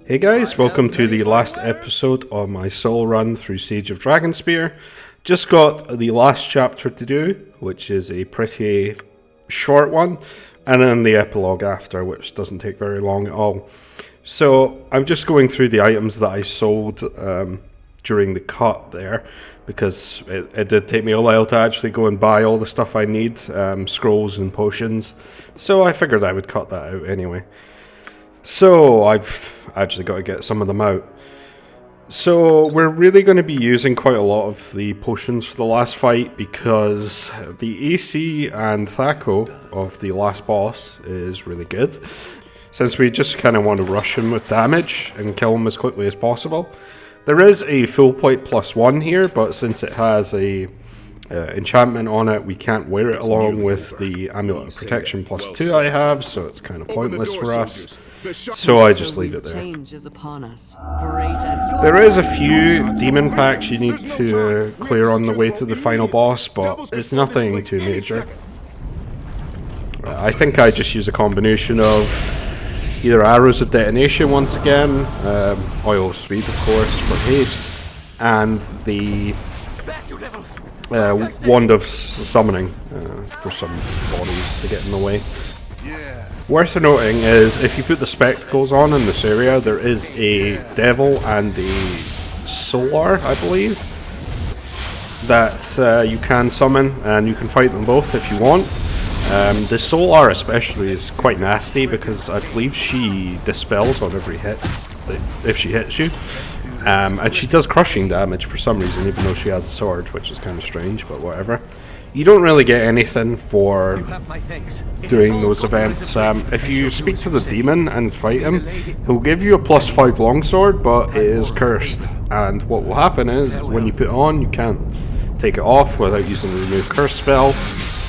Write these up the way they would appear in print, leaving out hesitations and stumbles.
Hey guys, welcome to the last episode of my solo run through Siege of Dragonspear. Just got the last chapter to do, which is a pretty short one, and then the epilogue after, which doesn't take very long at all. So I'm just going through the items that I sold during the cut there, because it did take me a while to actually go and buy all the stuff I need, scrolls and potions, so I figured I would cut that out anyway. So I've actually got to get some of them out. So we're really going to be using quite a lot of the potions for the last fight, because the AC and Thaco of the last boss is really good. Since we just kind of want to rush him with damage and kill him as quickly as possible. There is a full plate +1 here, but since it has a enchantment on it, we can't wear it along with the Amulet of Protection +2 I have, so it's kind of pointless for us. So I just leave it there. There is a few demon packs you need to clear on the way to the final boss, but it's nothing too major. I think I just use a combination of either arrows of detonation once again, oil of speed of course for haste, and the wand of summoning for some bodies to get in the way. Worth noting is if you put the spectacles on in this area, there is a devil and a solar, I believe, that you can summon, and you can fight them both if you want. The solar especially is quite nasty because I believe she dispels on every hit if she hits you. And she does crushing damage for some reason, even though she has a sword, which is kind of strange, but whatever. You don't really get anything for doing those events. If you speak to the demon and fight him, he'll give you a +5 longsword, but it is cursed. And what will happen is, when you put it on, you can't take it off without using the remove curse spell.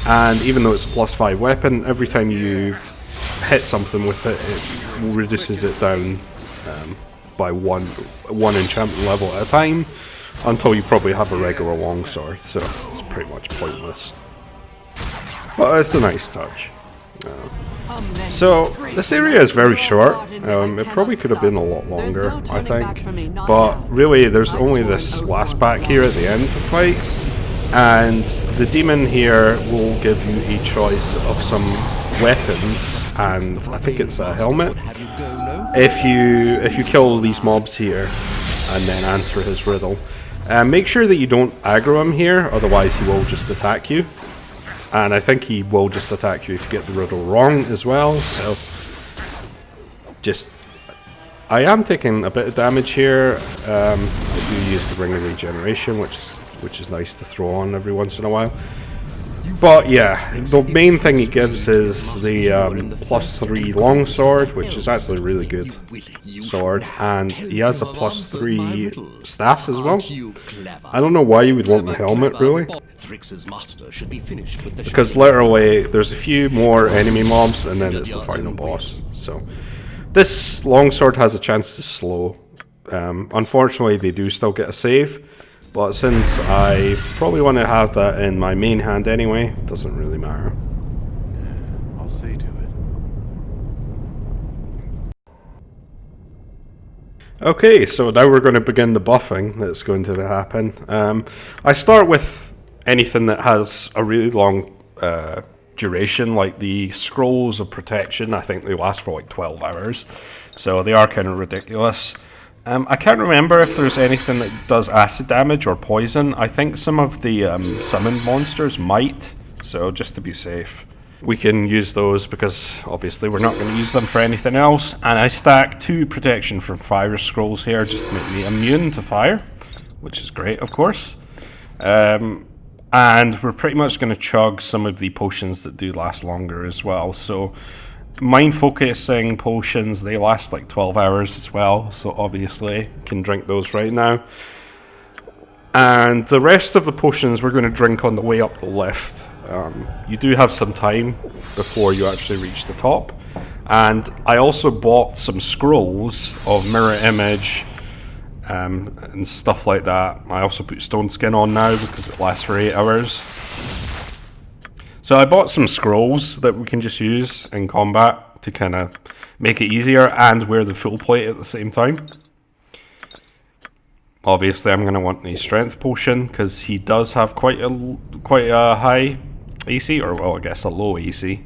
And even though it's a +5 weapon, every time you hit something with it, it reduces it down by one enchantment level at a time, until you probably have a regular longsword, so it's pretty much pointless. But it's a nice touch. So this area is very short. It probably could have been a lot longer, I think, but really there's only this last back here at the end to fight, and the demon here will give you a choice of some weapons, and I think it's a helmet. If you kill these mobs here and then answer his riddle, make sure that you don't aggro him here, otherwise he will just attack you. And I think he will just attack you if you get the riddle wrong as well, so I am taking a bit of damage here. I do use the Ring of Regeneration, which is nice to throw on every once in a while. But yeah, the main thing he gives is the +3 longsword, which is actually a really good sword, and he has a +3 staff as well. I don't know why you would want the helmet, really, because literally there's a few more enemy mobs and then it's the final boss. So this longsword has a chance to slow. Unfortunately they do still get a save, but since I probably want to have that in my main hand anyway, it doesn't really matter. I'll see to it. Okay, so now we're going to begin the buffing that's going to happen. I start with anything that has a really long duration, like the Scrolls of Protection. I think they last for like 12 hours, so they are kind of ridiculous. I can't remember if there's anything that does acid damage or poison. I think some of the summoned monsters might, so just to be safe, we can use those because obviously we're not going to use them for anything else. And I stack 2 protection from fire scrolls here just to make me immune to fire, which is great, of course. And we're pretty much going to chug some of the potions that do last longer as well. So mind focusing potions, they last like 12 hours as well, so obviously can drink those right now. And the rest of the potions we're going to drink on the way up the lift. You do have some time before you actually reach the top. And I also bought some scrolls of mirror image and stuff like that. I also put stone skin on now because it lasts for 8 hours. So I bought some scrolls that we can just use in combat to kind of make it easier and wear the full plate at the same time. Obviously, I'm going to want the strength potion because he does have quite a high AC, or well, I guess a low AC.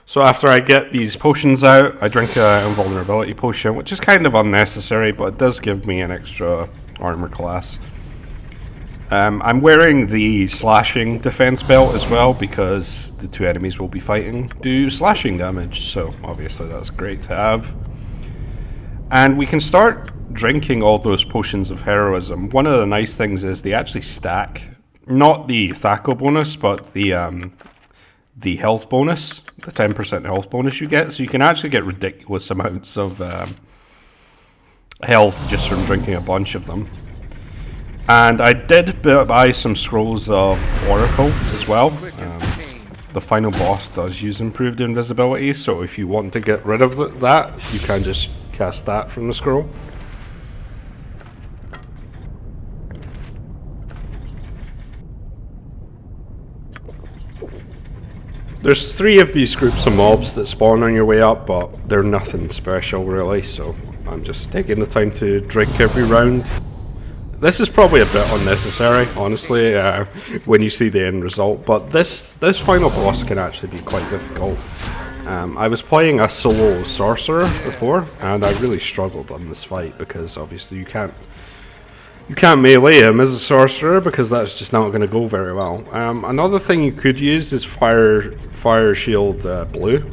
So after I get these potions out, I drink an invulnerability potion, which is kind of unnecessary, but it does give me an extra armor class. I'm wearing the slashing defense belt as well because the two enemies we'll be fighting do slashing damage, so obviously that's great to have. And we can start drinking all those potions of heroism. One of the nice things is they actually stack, not the Thaco bonus, but the health bonus, the 10% health bonus you get, so you can actually get ridiculous amounts of health just from drinking a bunch of them. And I did buy some scrolls of Oracle as well. The final boss does use improved invisibility, so if you want to get rid of that, you can just cast that from the scroll. There's 3 of these groups of mobs that spawn on your way up, but they're nothing special really, so I'm just taking the time to drink every round. This is probably a bit unnecessary, honestly, when you see the end result, but this final boss can actually be quite difficult. I was playing a solo sorcerer before, and I really struggled on this fight because obviously you can't melee him as a sorcerer because that's just not going to go very well. Another thing you could use is fire shield blue,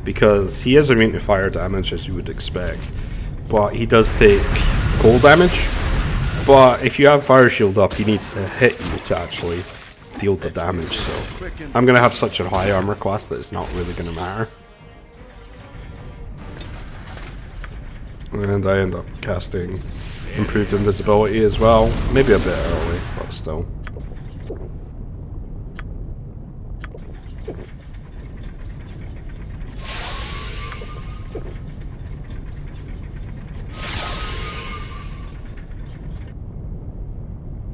because he is immune to fire damage as you would expect, but he does take cold damage. But if you have fire shield up, he needs to hit you to actually deal the damage. So I'm going to have such a high armor class that it's not really going to matter. And I end up casting improved invisibility as well. Maybe a bit early, but still.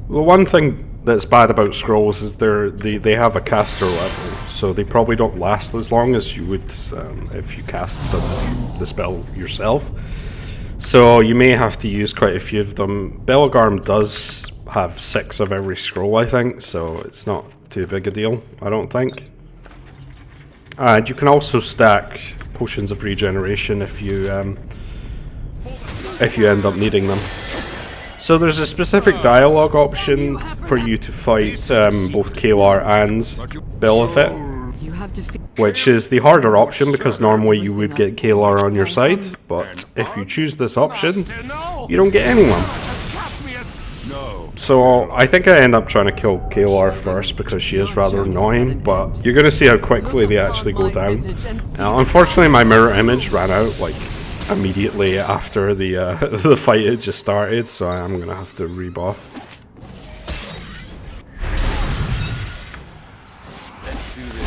The one thing that's bad about scrolls is they have a caster level, so they probably don't last as long as you would if you cast the spell yourself. So you may have to use quite a few of them. Belgarm does have 6 of every scroll, I think, so it's not too big a deal, I don't think. And you can also stack potions of regeneration if you end up needing them. So there's a specific dialogue option for you to fight both Kalar and Belafit, which is the harder option because normally you would get Kalar on your side, but if you choose this option, you don't get anyone. So I think I end up trying to kill Kalar first because she is rather annoying, but you're going to see how quickly they actually go down. Unfortunately my mirror image ran out like immediately after the fight had just started, so I'm gonna have to rebuff.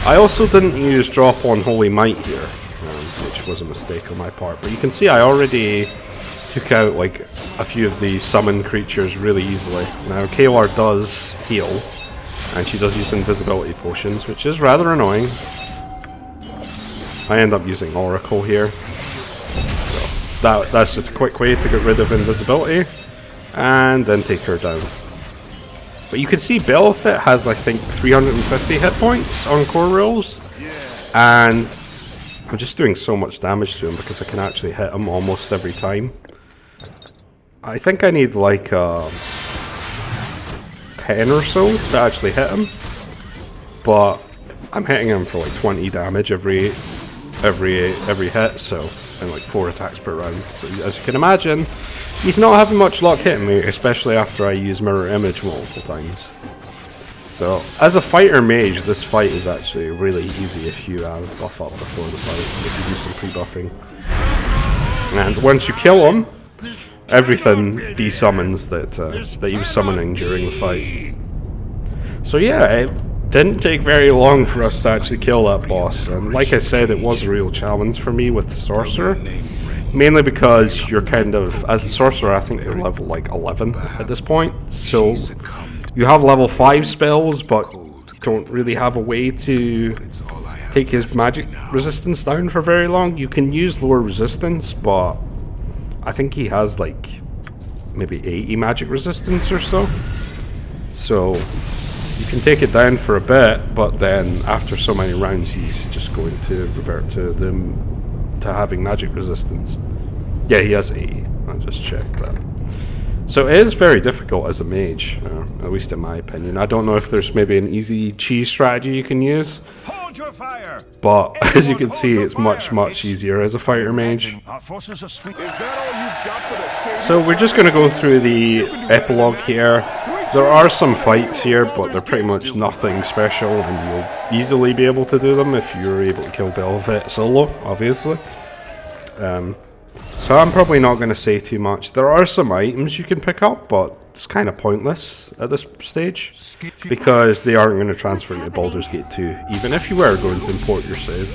I also didn't use drop on Holy Might here, which was a mistake on my part, but you can see I already took out like a few of the summon creatures really easily. Now Kalar does heal, and she does use invisibility potions, which is rather annoying. I end up using Oracle here. That's just a quick way to get rid of invisibility and then take her down. But you can see Belafit has I think 350 hit points on core rolls, and I'm just doing so much damage to him because I can actually hit him almost every time. I think I need like 10 or so to actually hit him, but I'm hitting him for like 20 damage every hit, so, and like 4 attacks per round. So as you can imagine, he's not having much luck hitting me, especially after I use mirror image multiple times. So as a fighter mage, this fight is actually really easy if you buff up before the fight, if you do some pre-buffing. And once you kill him, everything desummons that he was summoning during the fight. So yeah, Didn't take very long for us to actually kill that boss, and like I said, it was a real challenge for me with the sorcerer. Mainly because you're kind of, as the sorcerer, I think you're level like 11 at this point, so you have level 5 spells, but don't really have a way to take his magic resistance down for very long. You can use lower resistance, but I think he has like maybe 80 magic resistance or so. So you can take it down for a bit, but then after so many rounds he's just going to revert to having magic resistance. Yeah, he has 80. I'll just check that. So it is very difficult as a mage, at least in my opinion. I don't know if there's maybe an easy cheese strategy you can use, Hold your fire. but as you can see, it's much easier as a fighter mage. Our forces are sweet. So we're just going to go through the epilogue here. There are some fights here, but they're pretty much nothing special, and you'll easily be able to do them if you're able to kill Belvet solo, obviously. So I'm probably not going to say too much. There are some items you can pick up, but it's kind of pointless at this stage, because they aren't going to transfer into Baldur's Gate 2, even if you were going to import your save.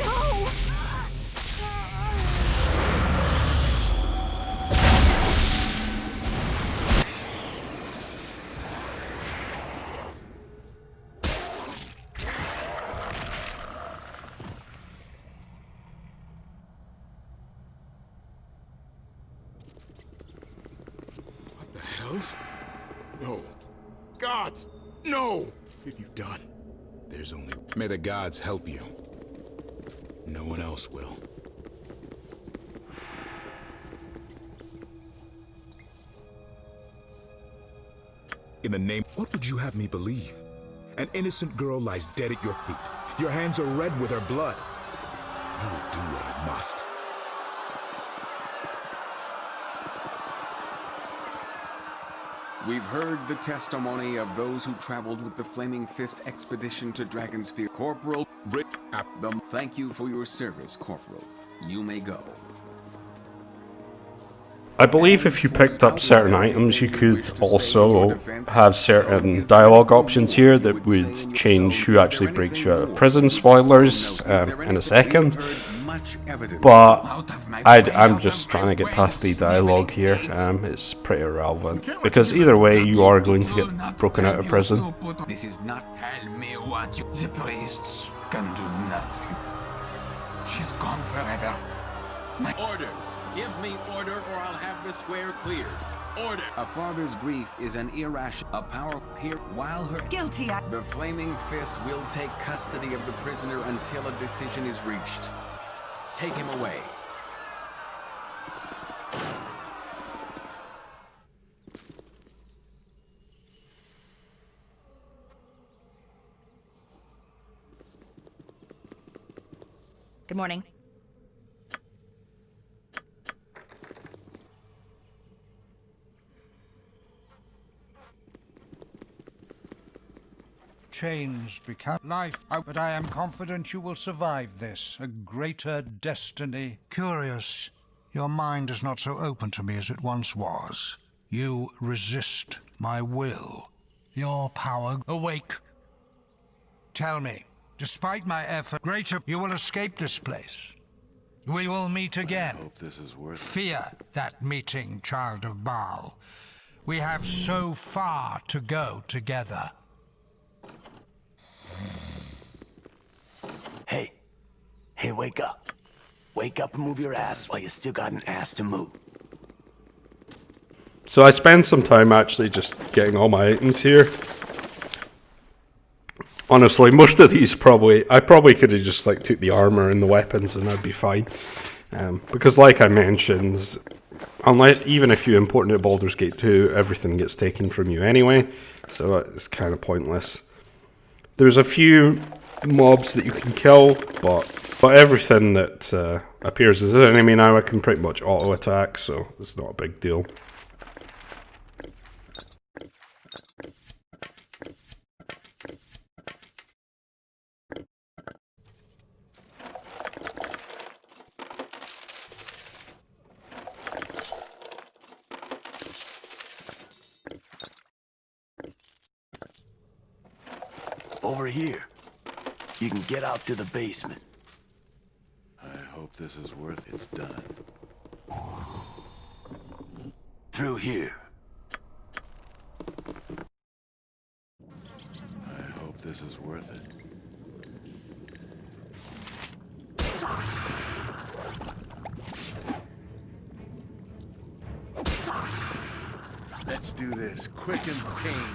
No. Gods! No! What have you done? There's only... May the gods help you. No one else will. In the name... What would you have me believe? An innocent girl lies dead at your feet. Your hands are red with her blood. I will do what I must. We've heard the testimony of those who traveled with the Flaming Fist expedition to Dragonspear. Corporal Brick at them. Thank you for your service, Corporal. You may go. I believe if you picked up certain items, you could also have certain dialogue options here that would change who actually breaks you out of prison. Spoilers in a second. But I'm just trying to get past the dialogue here. It's pretty irrelevant, because either way you are going to get broken out of prison. This is not tell me what you... The priests can do nothing. She's gone forever. My order. Give me order or I'll have the square cleared. Order. A father's grief is an irrational... A power here while her... Guilty. The Flaming Fist will take custody of the prisoner until a decision is reached. Take him away. Good morning. Change become life, but I am confident you will survive this. A greater destiny. Curious. Your mind is not so open to me as it once was. You resist my will. Your power awake. Tell me, despite my effort, greater, you will escape this place. We will meet again. I hope this is worth it. Fear that meeting, child of Baal. We have so far to go together. Hey, wake up. Wake up and move your ass while you still got an ass to move. So I spend some time actually just getting all my items here. Honestly, most of these I probably could have just like took the armor and the weapons and I'd be fine. Because like I mentioned, unless, even if you import into Baldur's Gate 2, everything gets taken from you anyway, so it's kind of pointless. There's a few mobs that you can kill, but everything that appears as an enemy now I can pretty much auto attack, so it's not a big deal. Over here. You can get out to the basement. I hope this is worth its done. Through here. I hope this is worth it. Let's do this quick and painful.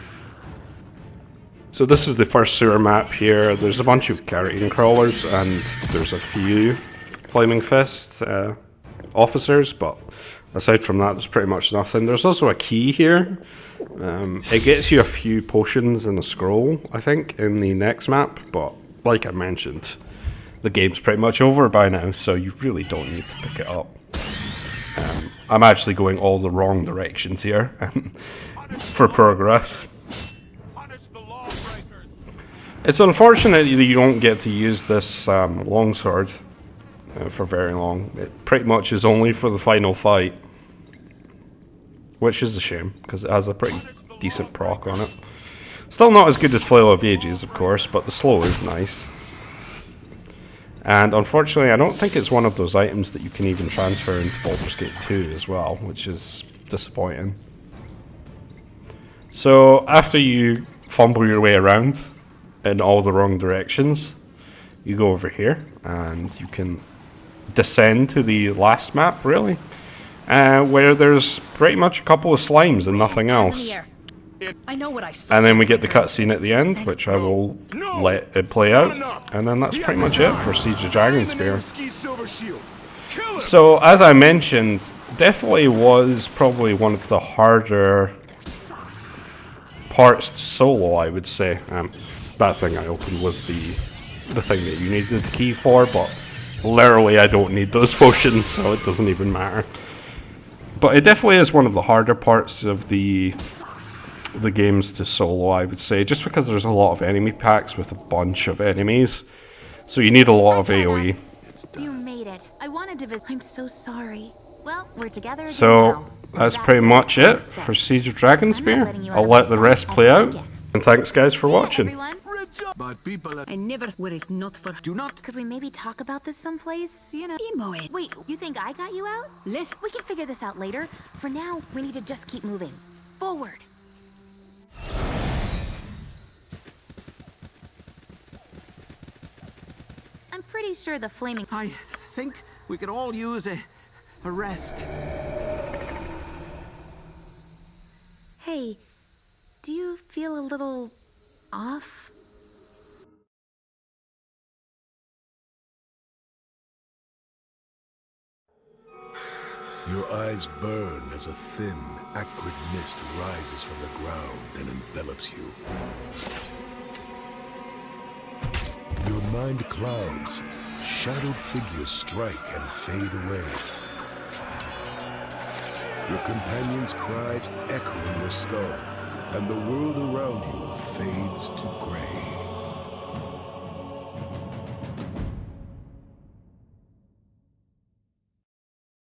So this is the first sewer map here. There's a bunch of carrion crawlers and there's a few Flaming Fist officers, but aside from that there's pretty much nothing. There's also a key here. It gets you a few potions and a scroll, I think, in the next map, but like I mentioned, the game's pretty much over by now, so you really don't need to pick it up. I'm actually going all the wrong directions here for progress. It's unfortunate that you don't get to use this longsword for very long. It pretty much is only for the final fight, which is a shame because it has a pretty decent proc on it. Still not as good as Flail of Ages, of course, but the slow is nice. And unfortunately, I don't think it's one of those items that you can even transfer into Baldur's Gate 2 as well, which is disappointing. So after you fumble your way around in all the wrong directions, you go over here and you can descend to the last map, really, where there's pretty much a couple of slimes and nothing else. I know what I said. And then we get the cutscene at the end, which I will let it play out, and then that's pretty much it for Siege of Dragonspear. So, as I mentioned, definitely was probably one of the harder parts to solo, I would say. That thing I opened was the thing that you needed the key for, but literally I don't need those potions, so it doesn't even matter. But it definitely is one of the harder parts of the games to solo, I would say, just because there's a lot of enemy packs with a bunch of enemies, so you need a lot of AoE. You made it. I wanted to visit. I'm so sorry. Well, we're together again So now. that's pretty much it for Siege of Dragonspear. I'll let the rest play out, and thanks guys for watching. Everyone, But people I never were it not for do not. could we maybe talk about this someplace? You know, emo it. wait, you think I got you out? Let's We can figure this out later. For now, we need to just keep moving. Forward. I'm pretty sure the flaming... I think we could all use a rest. Hey, do you feel a little off? Your eyes burn as a thin, acrid mist rises from the ground and envelops you. Your mind clouds, shadowed figures strike and fade away. Your companion's cries echo in your skull, and the world around you fades to gray.